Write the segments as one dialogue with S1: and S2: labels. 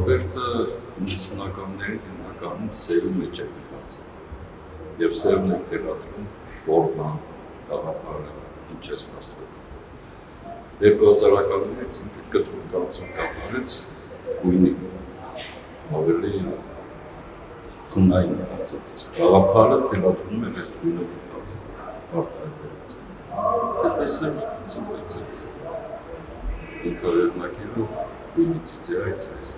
S1: Ալբերտը 90-ականների հիմնականում սերու մեջ է մտածել եւ սերուն է թելադրում ֆորման, գաղափարը, ինչ է ստացվել։ 2000-ականներից ինքը կտրուկ կարծում կատարեց գույնի ավելի գունային մտածելուց։ Գաղափարը թելադրում էր այդ գույնով մտածել, արտահայտվեց։ Այդպես էր ծնվեց այդ ինտերնետնակերով գույնից իդեայից այս։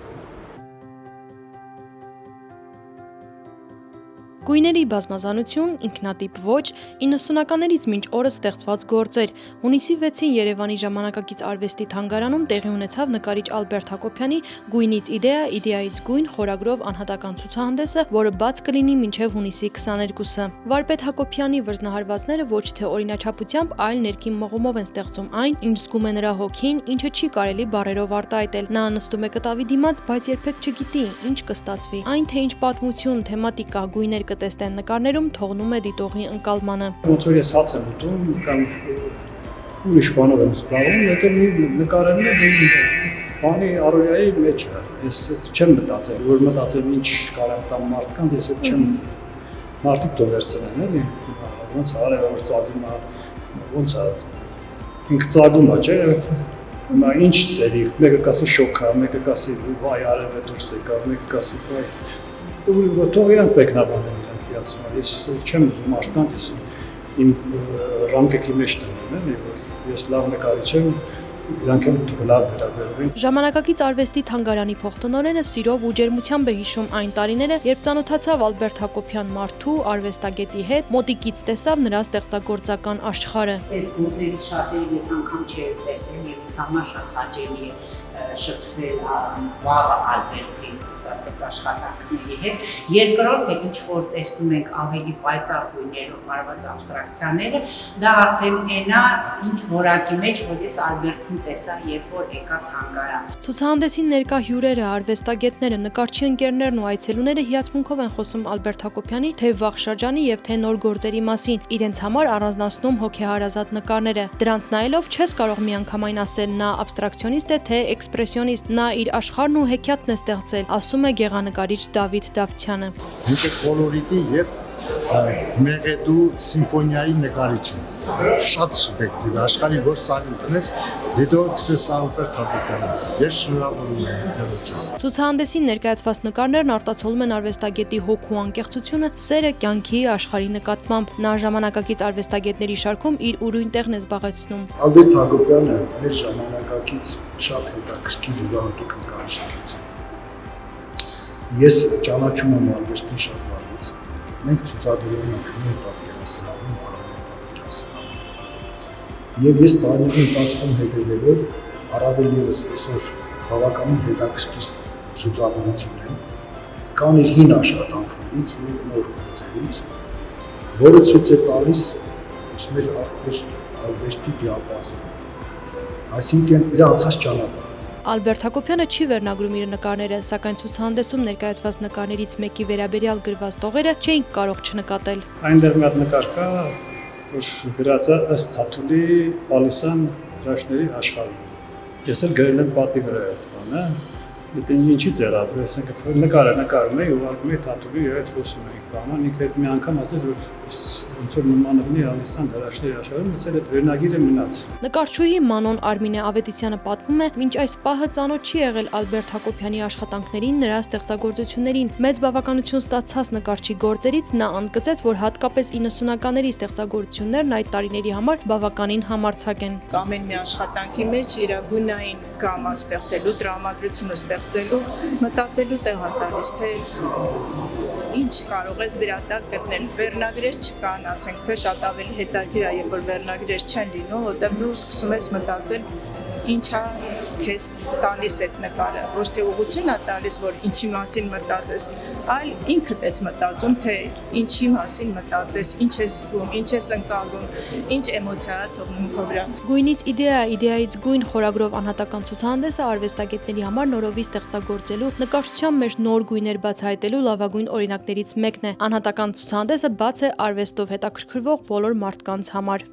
S2: Գույների բազմազանություն, ինքնատիպ ոճ, 90-ականներից մինչ օրս ստեղծված գործեր։ Հունիսի 6-ին Երևանի ժամանակակից արվեստի թանգարանում տեղի ունեցավ նկարիչ Ալբերտ Հակոբյանի «Գույնից իդեա, իդեայից գույն» խորագրով անհատական ցուցահանդեսը, որը բաց կլինի մինչև հունիսի 22-ը։ Վարպետ Հակոբյանի վրձնահարվածները ոչ թե օրինաչափությամբ, այլ ներքին մղումով են ստեղծում այն, ինչ զգում է նրա հոգին, ինչը չի կարելի բառերով արտահայտել։ Նա նստում է կտավի դիմաց, բայց երբեք չգիտի, ինչ կստացվի։ Այն, թե ինչ պատմություն, թեմատիկա, գույներ տեսնեն նկարներում, թողնում է դիտողի ընկալմանը։
S3: Ոնց որ ես հաց եմ ուտում կամ ուրիշ բանով եմ զբաղվում, հետո նկարելն է բանի առօրյայի մեջ է։ Ես չեմ մտածել, որ մտածեմ ինչ կարող տամ մարդկանց, ես չեմ մարդիկ դու վերցնեն, էլի։ Ոնց արել որ ծագում է, ոնց է ինքը ծագում է, չէ՞։ Հիմա ինչ ծերի, մեկը կասի շոկ է, մեկը կասի վայ արև է դուրս եկավ, մեկը կասի վայ Թող իրանք մեկնաբանել իրանք իրացման, ես չեմ ուզում մարդկանց ես իմ ռամկեքի մեջ տնեմ, որ ես լավ նկարիչ եմ, իրանք եմ լավ վերաբերվեն։
S2: Ժամանակակից արվեստի թանգարանի փոխտնօրենը սիրով ու ջերմությամբ է հիշում այն տարիները, երբ ծանոթացավ Ալբերտ Հակոբյան մարդու, արվեստագետի հետ, մոտիկից տեսավ նրա ստեղծագործական աշխարհը։
S4: Այս գործերից շատերին ես անգամ չէի տեսել եւ ինձ համար շատ հաճելի է շփվել վաղ Ալբերտի, ասած աշխատանքների հետ։ Երկրորդը ինչ որ տեսնում ենք ավելի պայծառ գույներով մարված աբստրակցիաները, դա արդեն այնա ինչ որակի մեջ, որ ես Ալբերտին տեսա, երբ որ եկա թանգարան։
S2: Ցուցահանդեսին ներկա հյուրերը, արվեստագետները, նկարչի ընկերներն ու այցելուները հիացմունքով են խոսում Ալբերտ Հակոբյանի թե վաղ շրջանի եւ թե նոր գործերի մասին, իրենց համար առանձնացնում հոգեհարազատ նկարները։ Դրանց նայելով չես կարող միանգամայն ասել նա աբստրակցիոնիստ է թե էքսպրեսիոնիստ, նա իր աշխարհն ու հեքիաթն է ստեղծել, ասում է գեղանկարիչ Դավիթ Դավթյանը։
S5: Ինքը կոլորիտի եւ մեղեդու սիմֆոնիայի նկարիչ է։ Շատ սուբյեկտիվ է, աշխարհի որ ցանկում տնես, դիտողս Ալբերտ Հակոբյանը։ Ես շնորհավորում եմ դրոջս։
S2: Ցուցահանդեսին ներկայացված նկարներն արտացոլում են արվեստագետի հոգու անկեղծությունը, սերը կյանքի աշխարհի նկատմամբ։ Նա ժամանակակից արվեստագետների շարքում իր ուրույն տեղն է զբաղեցնում։
S6: Ալբերտ Հակոբյանը մեր ժամանակակից շատ հետաքրքիր յուրահատուկ նկարիչներից է։ Ես ճանաչում եմ Ալբերտին շատ վաղուց։ Մենք ցուցադրում ենք նույն պատկերասրահում, Արաբյան պատկերասրահում։ Եվ ես տարիների ընթացքում հետևելով առավել ևս այսօր բավականին հետաքրքիր ցուցադրություն է։ Կան իր հին աշխատանքներից ու նոր գործերից, որը ցույց է տալիս մեր աղբեր Ալբերտի դիապազոնը, այսինքն իր անցած ճանապարհը։
S2: Ալբերտ Հակոբյանը չի վերնագրում իր նկարները, սակայն ցուցահանդեսում ներկայացված նկարներից մեկի վերաբերյալ գրված տողերը չէին կարող չնկատել։
S3: Այնտեղ մի հատ նկար կա, որ գրած է ըստ Թաթուլի Պալիսյան հրաշքների աշխարհը։ Ես էլ գրել եմ պատի վրա այդ բանը, դա ինչից եղավ, ասենք նկարը նկարում էի, ուղարկում էի Թաթուլի եւ այդ խոսում էի բանը, ինքը այդ մի անգամ ասեց, որ ոնց որ նման լինի Պալիսյան հրաշքների աշխարհում, ասել այդ վերնագիրը մնաց։
S2: Նկարչուհի Մանոն Արմինե Ավետիսյանը պատմում է, մինչ այս պահը ծանոթ չի եղել Ալբերտ Հակոբյանի աշխատանքներին, նրա ստեղծագործություններին։ Մեծ բավականություն ստացած նկարչի գործերից նա ընդգծեց, որ հատկապես 90-ականների ստեղծագործություններն այդ տարիների համար բավականին համարձակ են։
S7: Ամեն մի աշխատանքի մեջ իր գունային գամա ստեղծելու, տրամադրությունը ստեղծելու, մտածելու տեղ է տալիս, թե ինչ կարող ես դրա տակ գտնել։ Վերնագրեր չկան, ասենք թե շատ ավելի հետաքրքիր է, երբ որ վերնագրեր չեն լինում, որտեղ դու սկսում ես մտածել ինչա քեզ տալիս այդ նկարը, ոչ թե ուղղություն է տալիս, որ ինչի մասին մտածես, այլ ինքդ ես մտածում, թե ինչի մասին մտածես, ինչ ես զգում, ինչ ես ընկալում, ինչ էմոցիա է թողնում քո վրա։
S2: Գույնից իդեա, իդեայից գույն խորագրով անհատական ցուցահանդեսը արվեստագետների համար նորովի ստեղծագործելու, նկարչության մեջ նոր գույներ բացահայտելու լավագույն օրինակներից մեկն է։ Անհատական ցուցահանդեսը բաց է արվեստով հետաքրքրվող բոլոր մարդկանց համար։